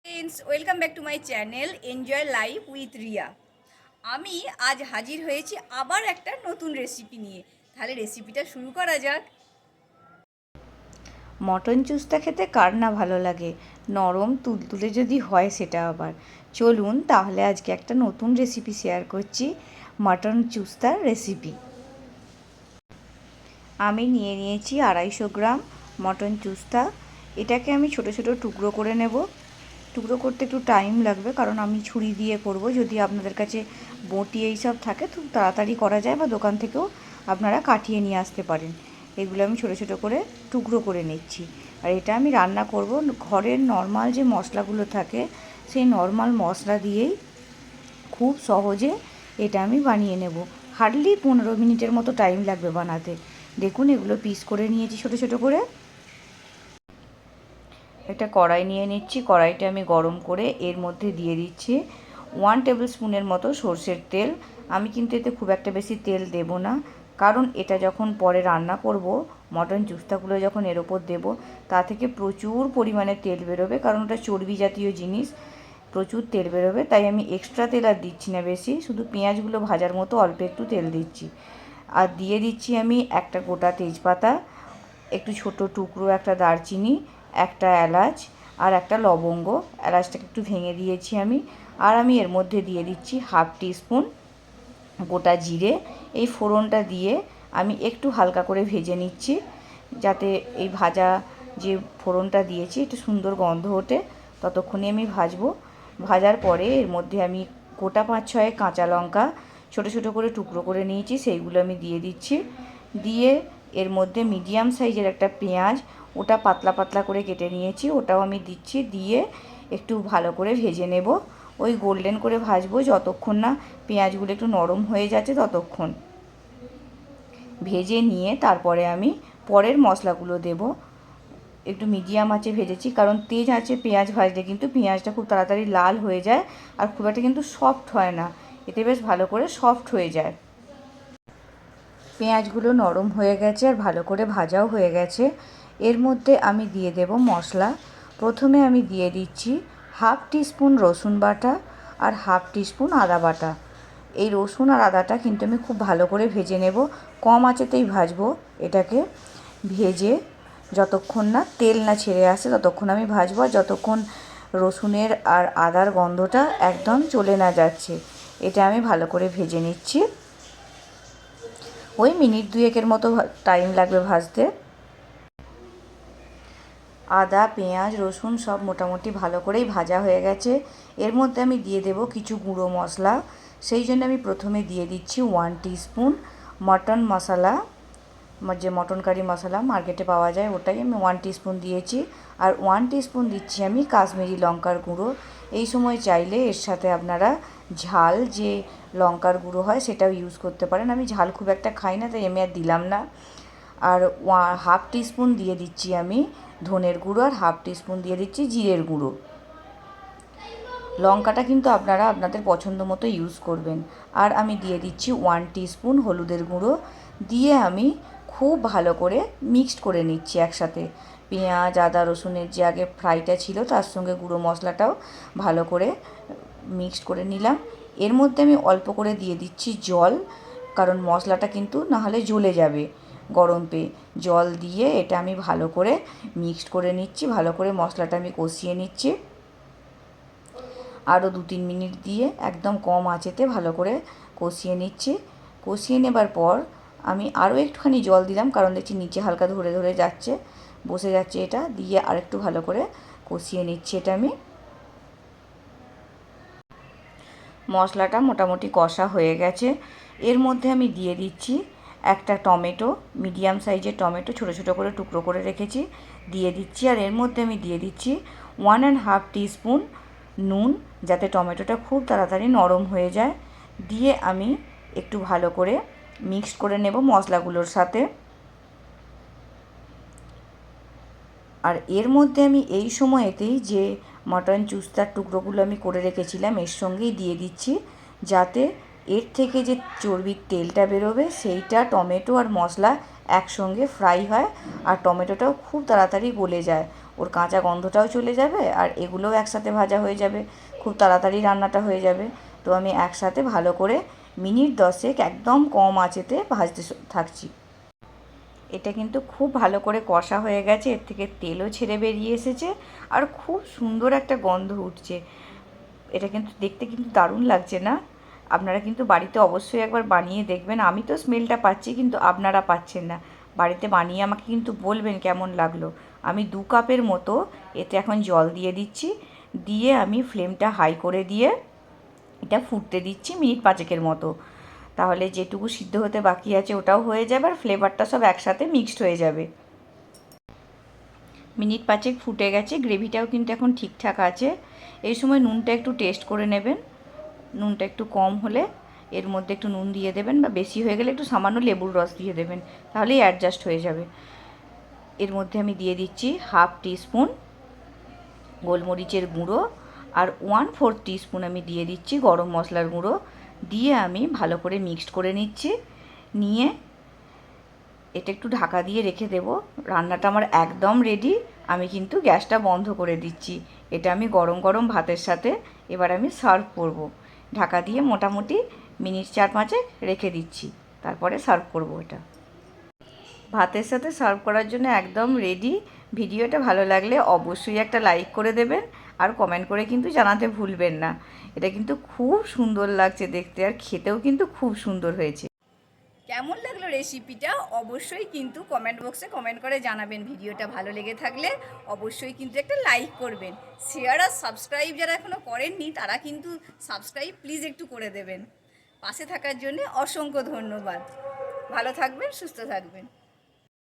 Friends, welcome back to my channel enjoy life with Riya. আমি আজ হাজির হয়েছি আবার একটা নতুন রেসিপি নিয়ে। তাহলে রেসিপিটা শুরু করা যাক। মটন চুস্তা খেতে কার না ভালো লাগে, নরম তুলতুলে যদি হয় সেটা আবার। চলুন তাহলে আজকে একটা নতুন রেসিপি শেয়ার করছি, মটন চুস্তার রেসিপি। আমি নিয়ে নিয়েছি 250 গ্রাম মটন চুস্তা। এটাকে আমি ছোট ছোট টুকরো করে নেব। টুকরো করতে একটু টাইম লাগবে কারণ আমি ছুরি দিয়ে করব। যদি আপনাদের কাছে বঁটি এইসব থাকে খুব তাড়াতাড়ি করা যায়, বা দোকান থেকেও আপনারা কাটিয়ে নিয়ে আসতে পারেন। এগুলো আমি ছোট ছোট করে টুকরো করে নিচ্ছি। আর এটা আমি রান্না করব ঘরের নর্মাল যে মশলাগুলো থাকে সেই নর্মাল মশলা দিয়েই খুব সহজে এটা আমি বানিয়ে নেব। হার্ডলি 15 মিনিটের মতো টাইম লাগবে বানাতে। দেখুন এগুলো পিস করে নিয়েছি ছোট ছোট করে। একটা কড়াই নিয়ে নিচ্ছি। কড়াইটা আমি গরম করে এর মধ্যে দিয়ে দিচ্ছি 1 টেবিল স্পুনের মতো সর্ষের তেল। আমি কিন্তু এতে খুব একটা বেশি তেল দেব না, কারণ এটা যখন পরে রান্না করব, মটন চুস্তাগুলো যখন এর ওপর দেবো, তা থেকে প্রচুর পরিমাণে তেল বেরোবে, কারণ ওটা চর্বি জাতীয় জিনিস, প্রচুর তেল বেরোবে। তাই আমি এক্সট্রা তেল আর দিচ্ছি না বেশি, শুধু পেঁয়াজগুলো ভাজার মতো অল্প একটু তেল দিচ্ছি। আর দিয়ে দিচ্ছি আমি একটা গোটা তেজপাতা, একটু ছোট টুকরো একটা দারচিনি, একটা এলাচ আর একটা লবঙ্গ। এলাচটাকে একটু ভেঙে দিয়েছি আমি। আর আমি এর মধ্যে দিয়ে দিচ্ছি 1/2 টিস্পুন গোটা জিরে। এই ফোড়নটা দিয়ে আমি একটু হালকা করে ভেজে নিচ্ছি, যাতে এই ভাজা যে ফোড়নটা দিয়েছি একটু সুন্দর গন্ধ ওঠে, ততক্ষণে আমি ভাজবো। ভাজার পরে এর মধ্যে আমি গোটা 5-6 কাঁচা লঙ্কা ছোট ছোট করে টুকরো করে নিয়েছি, সেইগুলো আমি দিয়ে দিচ্ছি। দিয়ে এর মধ্যে মিডিয়াম সাইজের একটা পেঁয়াজ, ওটা পাতলা পাতলা করে কেটে নিয়েছি, ওটাও আমি দিচ্ছি। দিয়ে একটু ভালো করে ভেজে নেব। ওই গোল্ডেন করে ভাজবো যতক্ষণ না পেঁয়াজগুলো একটু নরম হয়ে যাচ্ছে ততক্ষণ। ভেজে নিয়ে তারপরে আমি পরের মশলাগুলো দেব। একটু মিডিয়াম আঁচে ভেজেছি, কারণ তেজ আঁচে পেঁয়াজ ভাজলে কিন্তু পেঁয়াজটা খুব তাড়াতাড়ি লাল হয়ে যায়, আর খুব একটা কিন্তু সফট হয় না। এতে বেশ ভালো করে সফট হয়ে যায়। পেঁয়াজগুলো নরম হয়ে গেছে আর ভালো করে ভাজাও হয়ে গেছে। এর মধ্যে আমি দিয়ে দেব মশলা। প্রথমে আমি দিয়ে দিচ্ছি 1/2 টিস্পুন রসুন বাটা আর 1/2 টিস্পুন আদা বাটা। এই রসুন আর আদাটা কিন্তু আমি খুব ভালো করে ভেজে নেব। কম আঁচেতেই ভাজবো এটাকে। ভেজে যতক্ষণ না তেল না ছেড়ে আসে ততক্ষণ আমি ভাজবো, আর যতক্ষণ রসুনের আর আদার গন্ধটা একদম চলে না যাচ্ছে, এটা আমি ভালো করে ভেজে নিচ্ছি। ওই মিনিট 2-এর মতো টাইম লাগবে ভাজতে। আদা, পেঁয়াজ, রসুন সব মোটামুটি ভালো করেই ভাজা হয়ে গেছে। এর মধ্যে আমি দিয়ে দেব কিছু গুঁড়ো মশলা। সেই জন্য আমি প্রথমে দিয়ে দিচ্ছি 1 টিস্পুন মটন মশলা, যে মটন কারি মশলা মার্কেটে পাওয়া যায়, ওটাই আমি 1 টিস্পুন দিয়েছি। আর 1 টিস্পুন দিচ্ছি আমি কাশ্মীরি লঙ্কার গুঁড়ো। এই সময় চাইলে এর সাথে আপনারা ঝাল যে লঙ্কার গুঁড়ো হয় সেটাও ইউজ করতে পারেন। আমি ঝাল খুব একটা খাই না, তাই আমি আর দিলাম না। আর 1/2 টিস্পুন দিয়ে দিচ্ছি আমি ধনের গুঁড়ো, আর 1/2 টিস্পুন দিয়ে দিচ্ছি জিরের গুঁড়ো। লঙ্কাটা কিন্তু আপনারা আপনাদের পছন্দ মতো ইউজ করবেন। আর আমি দিয়ে দিচ্ছি 1 টিস্পুন হলুদের গুঁড়ো। দিয়ে আমি খুব ভালো করে মিক্সড করে নিচ্ছি একসাথে। পেঁয়াজ, আদা, রসুনের যে আগে ফ্রাইটা ছিল তার সঙ্গে গুঁড়ো মশলাটাও ভালো করে মিক্সড করে নিলাম। এর মধ্যে আমি অল্প করে দিয়ে দিচ্ছি জল, কারণ মশলাটা কিন্তু নাহলে জ্বলে যাবে। গরম পেয়ে জল দিয়ে এটা আমি ভালো করে মিক্সড করে নিচ্ছি। ভালো করে মশলাটা আমি কষিয়ে নিচ্ছি। আরও 2-3 মিনিট দিয়ে একদম কম আঁচেতে ভালো করে কষিয়ে নিচ্ছি। কষিয়ে নেবার পর আমি আরও একটুখানি জল দিলাম, কারণ দেখছি নিচে হালকা ধরে ধরে যাচ্ছে, বসে যাচ্ছে। এটা দিয়ে আরেকটু ভালো করে কষিয়ে নিচ্ছি। এটা আমি মশলাটা মোটামুটি কষা হয়ে গেছে। এর মধ্যে আমি দিয়ে দিচ্ছি একটা টমেটো, মিডিয়াম সাইজের টমেটো ছোটো ছোটো করে টুকরো করে রেখেছি, দিয়ে দিচ্ছি। আর এর মধ্যে আমি দিয়ে দিচ্ছি 1.5 টিস্পুন নুন, যাতে টমেটোটা খুব তাড়াতাড়ি নরম হয়ে যায়। দিয়ে আমি একটু ভালো করে মিক্সড করে নেব মশলাগুলোর সাথে। আর এর মধ্যে আমি এই সময়তেই যে মটন চুস্তার টুকরোগুলো আমি করে রেখেছিলাম এর সঙ্গেই দিয়ে দিচ্ছি, যাতে এর থেকে যে চর্বির তেলটা বেরোবে সেইটা টমেটো আর মশলা একসঙ্গে ফ্রাই হয়, আর টমেটোটাও খুব তাড়াতাড়ি গলে যায়। ওর কাঁচা গন্ধটাও চলে যাবে আর এগুলোও একসাথে ভাজা হয়ে যাবে, খুব তাড়াতাড়ি রান্নাটা হয়ে যাবে। তো আমি একসাথে ভালো করে মিনিট 10 একদম কম আঁচেতে ভাজতে থাকছি। এটা কিন্তু খুব ভালো করে কষা হয়ে গেছে, এর থেকে তেলও ছেড়ে বেরিয়ে এসেছে আর খুব সুন্দর একটা গন্ধ উঠছে। এটা কিন্তু দেখতে কিন্তু দারুণ লাগছে না? আপনারা কিন্তু বাড়িতে অবশ্যই একবার বানিয়ে দেখবেন। আমি তো স্মেলটা পাচ্ছি, কিন্তু আপনারা পাচ্ছেন না। বাড়িতে বানিয়ে আমাকে কিন্তু বলবেন কেমন লাগলো। আমি 2 কাপের মতো এতে এখন জল দিয়ে দিচ্ছি, দিয়ে আমি ফ্লেমটা হাই করে দিয়ে এটা ফুটতে দিচ্ছি মিনিট 5 মতো। তাহলে যেটুকু সিদ্ধ হতে বাকি আছে ওটাও হয়ে যাবে আর ফ্লেভারটা সব একসাথে মিক্সড হয়ে যাবে। মিনিট 5 ফুটে গেছে, গ্রেভিটাও কিন্তু এখন ঠিকঠাক আছে। এই সময় নুনটা একটু টেস্ট করে নেবেন। নুনটা একটু কম হলে এর মধ্যে একটু নুন দিয়ে দেবেন, বা বেশি হয়ে গেলে একটু সামান্য লেবুর রস দিয়ে দেবেন, তাহলেই অ্যাডজাস্ট হয়ে যাবে। এর মধ্যে আমি দিয়ে দিচ্ছি 1/2 টিস্পুন গোলমরিচের গুঁড়ো আর 1/4 টিস্পুন আমি দিয়ে দিচ্ছি গরম মশলার গুঁড়ো। দিয়ে আমি ভালো করে মিক্সড করে নিচ্ছি। নিয়ে এটা একটু ঢাকা দিয়ে রেখে দেবো। রান্নাটা আমার একদম রেডি। আমি কিন্তু গ্যাসটা বন্ধ করে দিচ্ছি। এটা আমি গরম গরম ভাতের সাথে এবার আমি সার্ভ করব। ঢাকা দিয়ে মোটামুটি মিনিট 4-5 রেখে দিচ্ছি, তারপরে সার্ভ করব। এটা ভাতের সাথে সার্ভ করার জন্য একদম রেডি। ভিডিওটা ভালো লাগলে অবশ্যই একটা লাইক করে দেবেন আর কমেন্ট করে কিন্তু জানাতে ভুলবেন না। এটা কিন্তু খুব সুন্দর লাগছে দেখতে আর খেতেও কিন্তু খুব সুন্দর হয়েছে। কেমন লাগলো রেসিপিটা অবশ্যই কিন্তু কমেন্ট বক্সে কমেন্ট করে জানাবেন। ভিডিওটা ভালো লেগে থাকলে অবশ্যই কিন্তু একটা লাইক করবেন। শেয়ার আর সাবস্ক্রাইব যারা এখনও করেননি তারা কিন্তু সাবস্ক্রাইব প্লিজ একটু করে দেবেন। পাশে থাকার জন্য অসংখ্য ধন্যবাদ। ভালো থাকবেন, সুস্থ থাকবেন।